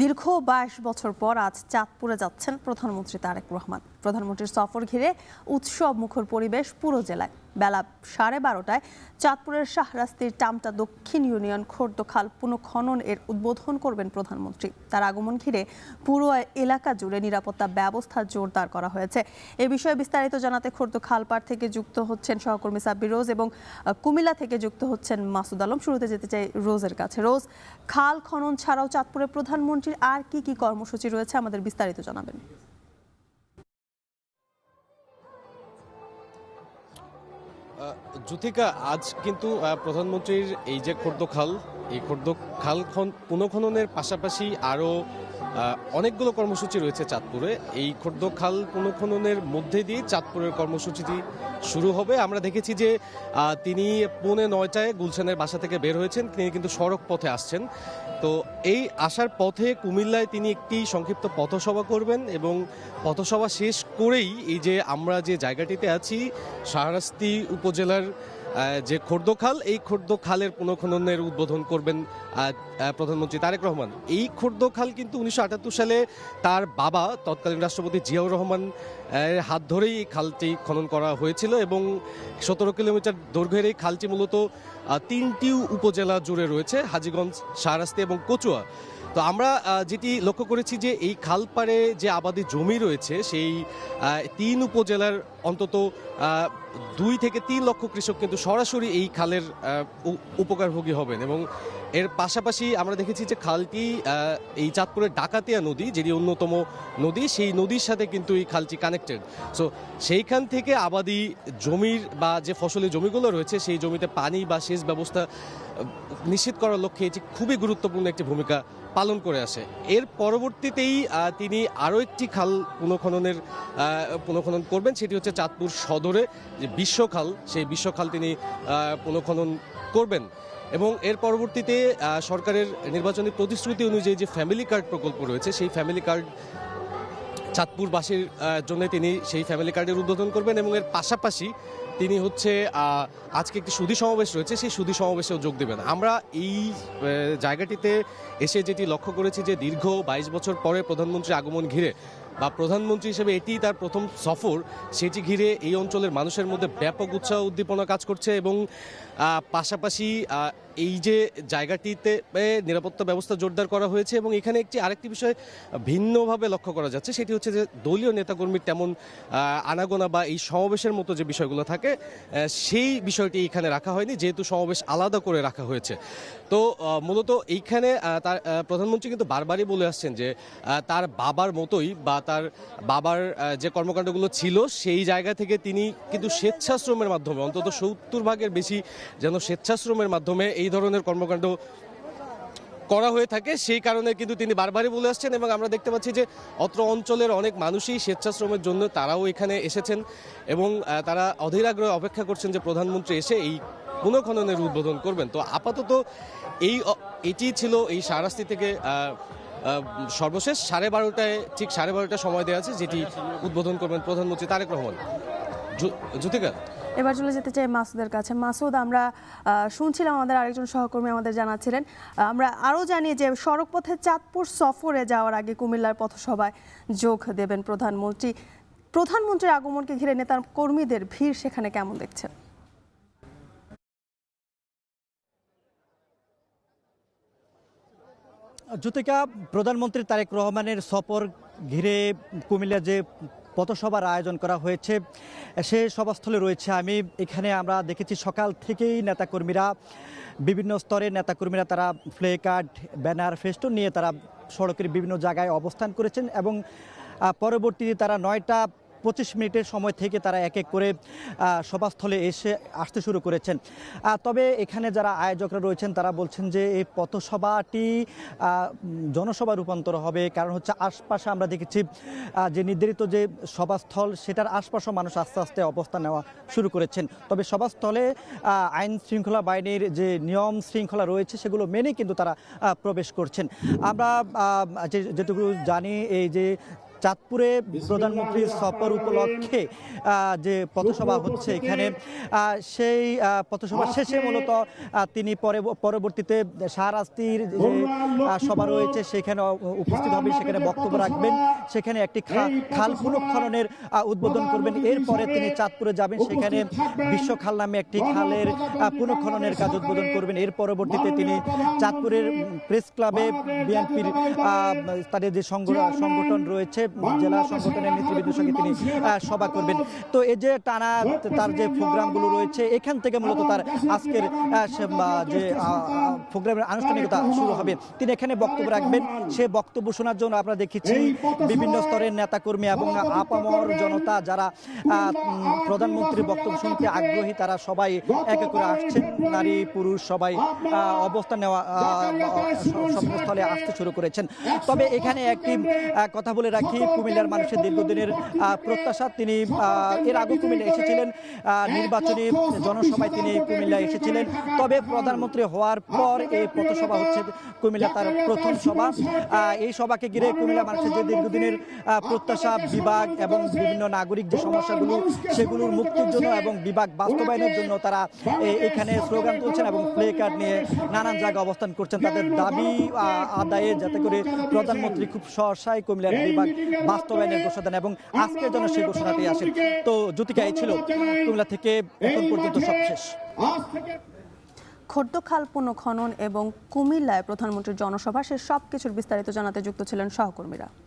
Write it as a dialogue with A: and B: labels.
A: দীর্ঘ ২২ বছর পর আজ চাঁদপুরে যাচ্ছেন প্রধানমন্ত্রী তারেক রহমান। প্রধানমন্ত্রীর সফর ঘিরে উৎসব মুখর পরিবেশ পুরো জেলায়। বেলা 12:30টায় চাঁদপুরের শাহরাস্তির টামটা দক্ষিণ ইউনিয়ন খোর্দখাল পুনঃখনন এর উদ্বোধন করবেন প্রধানমন্ত্রী। তার আগমন ঘিরে পুরো এলাকা জুড়ে নিরাপত্তা ব্যবস্থা জোরদার করা হয়েছে। এ বিষয়ে বিস্তারিত জানাতে খোর্দখালপাড় থেকে যুক্ত হচ্ছেন সহকর্মী সাব্বির রোজ এবং কুমিল্লা থেকে যুক্ত হচ্ছেন মাসুদ আলম। শুরুতে যেতে চাই রোজের কাছে। রোজ, খাল খনন ছাড়াও চাঁদপুরে প্রধানমন্ত্রীর আর কি কর্মসূচি রয়েছে, আমাদের বিস্তারিত জানাবেন।
B: জ্যোতিকা, আজ কিন্তু প্রধানমন্ত্রীর এই যে খোর্দখাল, এই খোর্দখাল পুনঃখননের পাশাপাশি আরও অনেকগুলো কর্মসূচি রয়েছে চাঁদপুরে। এই খোর্দখাল পুনঃখননের মধ্যে দিয়ে চাঁদপুরের কর্মসূচিটি শুরু হবে। আমরা দেখেছি যে তিনি 9:45টায় গুলশানের বাসা থেকে বের হয়েছেন, তিনি কিন্তু সড়ক পথে আসছেন। তো এই আসার পথে কুমিল্লায় তিনি একটি সংক্ষিপ্ত পথসভা করবেন এবং পথসভা শেষ করেই এই যে আমরা যে জায়গাটিতে আছি, শাহরাস্তি উপজেলার যে খোর্দখাল, এই খোর্দখালের পুনঃখননের উদ্বোধন করবেন প্রধানমন্ত্রী তারেক রহমান। এই খোর্দখাল কিন্তু 1978 সালে তার বাবা তৎকালীন রাষ্ট্রপতি জিয়াউর রহমান হাত ধরেই এই খালটি খনন করা হয়েছিল এবং 17 কিলোমিটার দৈর্ঘ্যের এই খালটি মূলত 3টি উপজেলা জুড়ে রয়েছে, হাজীগঞ্জ, শাহরাস্তি এবং কচুয়া। তো আমরা যেটি লক্ষ্য করেছি যে এই খালপাড়ে যে আবাদি জমি রয়েছে, সেই 3 উপজেলার অন্তত 2 থেকে 3 লক্ষ কৃষক কিন্তু সরাসরি এই খালের উপকারভোগী হবেন। এবং এর পাশাপাশি আমরা দেখেছি যে খালটি এই চাঁদপুরের ডাকাতিয়া নদী, যেটি অন্যতম নদী, সেই নদীর সাথে কিন্তু এই খালটি কানেক্টেড। সো সেইখান থেকে আবাদি জমির বা যে ফসলি জমিগুলো রয়েছে, সেই জমিতে পানি বা সেচ ব্যবস্থা নিশ্চিত করার লক্ষ্যে এটি খুবই গুরুত্বপূর্ণ একটি ভূমিকা পালন করে আসে। এর পরবর্তীতেই তিনি আরও একটি খাল পুনঃখনন করবেন, সেটি হচ্ছে চাঁদপুর সদরে যে বিশ্বখাল, সেই বিশ্বখাল তিনি পুনঃখনন করবেন। এবং এর পরবর্তীতে সরকারের নির্বাচনী প্রতিশ্রুতি অনুযায়ী যে ফ্যামিলি কার্ড প্রকল্প রয়েছে, সেই ফ্যামিলি কার্ড চাঁদপুরবাসীর জন্য তিনি সেই ফ্যামিলি কার্ডের উদ্বোধন করবেন। এবং এর পাশাপাশি তিনি আজকে একটি সুধী সমাবেশ রয়েছে, সেই সুধী সমাবেশেও যোগ দেবেন। আমরা এই জায়গাটিতে এসে যেটি লক্ষ্য করেছি যে দীর্ঘ 22 বছর পরে প্রধানমন্ত্রীর আগমন ঘিরে বা প্রধানমন্ত্রী হিসেবে এটি তার প্রথম সফর, সেটি ঘিরে এই অঞ্চলের মানুষের মধ্যে ব্যাপক উৎসাহ উদ্দীপনা কাজ করছে। এবং পাশাপাশি এই যে জায়গাটিতে নিরাপত্তা ব্যবস্থা জোরদার করা হয়েছে। এবং এখানে আরেকটি বিষয় ভিন্নভাবে লক্ষ্য করা যাচ্ছে, সেটি হচ্ছে যে দলীয় নেতাকর্মীর তেমন আনাগোনা বা এই সমাবেশের মতো যে বিষয়গুলো থাকে, সেই বিষয়টি এখানে রাখা হয়নি, যেহেতু সমাবেশ আলাদা করে রাখা হয়েছে। তো মূলত এইখানে তার প্রধানমন্ত্রী কিন্তু বারবারই বলে আসছেন যে তার বাবার মতোই বা তার বাবার যে কর্মকাণ্ডগুলো ছিল, সেই জায়গা থেকে তিনি কিন্তু স্বেচ্ছাশ্রমের মাধ্যমে অন্তত 70% বেশি যেন স্বেচ্ছাশ্রমের মাধ্যমে এই ধরনের কর্মকাণ্ড করা হয়ে থাকে, সেই কারণে কিন্তু তিনি বারবারই বলে আসছেন। এবং আমরা দেখতে পাচ্ছি যে অত্র অঞ্চলের অনেক মানুষই স্বেচ্ছাশ্রমের জন্য তারাও এখানে এসেছেন এবং তারা অধীর আগ্রহে অপেক্ষা করছেন যে প্রধানমন্ত্রী এসে এই পুনঃখননের উদ্বোধন করবেন। তো আপাতত এটি ছিল এই শাহরাস্তি থেকে সর্বশেষ 12:30টায়, ঠিক 12:30টা সময় দেওয়া আছে, যেটি উদ্বোধন করবেন প্রধানমন্ত্রী তারেক রহমান। জ্যোতিকা,
A: এবার চলে যেতে চাই মাসুদের কাছে। মাসুদ, আমরা শুনছিলাম, আমাদের আরেকজন সহকর্মী আমাদের জানাচ্ছিলেন, আমরা আরও জানি যে সড়ক পথে চাঁদপুর সফরে যাওয়ার আগে কুমিল্লার পথসভায় যোগ দেবেন প্রধানমন্ত্রী। প্রধানমন্ত্রীর আগমনকে ঘিরে নেতার কর্মীদের ভিড় সেখানে কেমন দেখছেন?
C: জ্যোতিকা, প্রধানমন্ত্রী তারেক রহমানের সফর ঘিরে কুমিল্লা যে পথসভার আয়োজন করা হয়েছে, সে সভাস্থলে রয়েছে আমি। এখানে আমরা দেখেছি সকাল থেকেই নেতাকর্মীরা, বিভিন্ন স্তরের নেতাকর্মীরা, তারা প্লে কার্ড, ব্যানার, ফেস্টুন নিয়ে তারা সড়কের বিভিন্ন জায়গায় অবস্থান করেছেন। এবং পরবর্তীতে তারা 9:25 সময় থেকে তারা এক এক করে সভাস্থলে আসতে শুরু করেছেন। তবে এখানে যারা আয়োজকরা রয়েছেন তারা বলছেন যে এই পথসভাটি জনসভা রূপান্তর হবে, কারণ হচ্ছে আশপাশে আমরা দেখেছি যে নির্ধারিত যে সভাস্থল, সেটার আশপাশেও মানুষ আস্তে আস্তে অবস্থান নেওয়া শুরু করেছেন। তবে সভাস্থলে আইন শৃঙ্খলা বাহিনীর যে নিয়ম শৃঙ্খলা রয়েছে সেগুলো মেনে কিন্তু তারা প্রবেশ করছেন। আমরা যেটুকু জানি, এই যে চাঁদপুরে প্রধানমন্ত্রীর সফর উপলক্ষে যে পথসভা হচ্ছে এখানে সেই পথসভা শেষে মূলত তিনি পরবর্তীতে শাহরাস্তির যে সভা রয়েছে সেখানে উপস্থিত হবে, সেখানে বক্তব্য রাখবেন, সেখানে একটি খাল পুনঃখননের উদ্বোধন করবেন। এরপরে তিনি চাঁদপুরে যাবেন, সেখানে বিশ্বখাল নামে একটি খালের পুনঃখননের কাজ উদ্বোধন করবেন। এর পরবর্তীতে তিনি চাঁদপুরের প্রেস ক্লাবে বিএনপির তাদের যে সংগঠন রয়েছে জেলা সংগঠনের নেতৃবৃন্দের সঙ্গে তিনি সভা করবেন। তো এই যে টানা তার যে প্রোগ্রামগুলো রয়েছে এখান থেকে মূলত তার আজকের যে প্রোগ্রামের আনুষ্ঠানিকতা শুরু হবে। তিনি এখানে বক্তব্য রাখবেন। সে বক্তব্য শোনার জন্য আমরা দেখেছি বিভিন্ন স্তরের নেতাকর্মী এবং আপামর জনতা যারা প্রধানমন্ত্রীর বক্তব্য শুনতে আগ্রহী তারা সবাই এক এক করে আসছেন। নারী পুরুষ সবাই অবস্থান নেওয়া সভাস্থলে আসতে শুরু করেছেন। তবে এখানে একটি কথা বলে রাখি, কুমিল্লার মানুষের দীর্ঘদিনের প্রত্যাশা। তিনি এর আগে কুমিল্লা এসেছিলেন, নির্বাচনী জনসভায় তিনি কুমিল্লা এসেছিলেন। তবে প্রধানমন্ত্রী হওয়ার পর এই পথসভা হচ্ছে কুমিল্লা তার প্রথম সভা। এই সভাকে ঘিরে কুমিল্লা মানুষের যে দীর্ঘদিনের প্রত্যাশা, বিভাগ এবং বিভিন্ন নাগরিক যে সমস্যাগুলো সেগুলোর মুক্তির জন্য এবং বিভাগ বাস্তবায়নের জন্য তারা এখানে স্লোগান তুলছেন এবং প্লে কার্ড নিয়ে নানান জায়গায় অবস্থান করছেন তাদের দাবি আদায়ে, যাতে করে প্রধানমন্ত্রী খুব সহসায় কুমিল্লার বিভাগ বাস্তবায়নের ঘোষণা দেন এবং আজকের জন্য সেই ঘোষণাটি আসেন। তো জ্যোতিকা, এই ছিল কুমিল্লা থেকে এখন পর্যন্ত সবশেষ।
A: খোর্দখাল পুনঃখনন এবং কুমিল্লায় প্রধানমন্ত্রীর জনসভা সে সবকিছুর বিস্তারিত জানাতে যুক্ত ছিলেন সহকর্মীরা।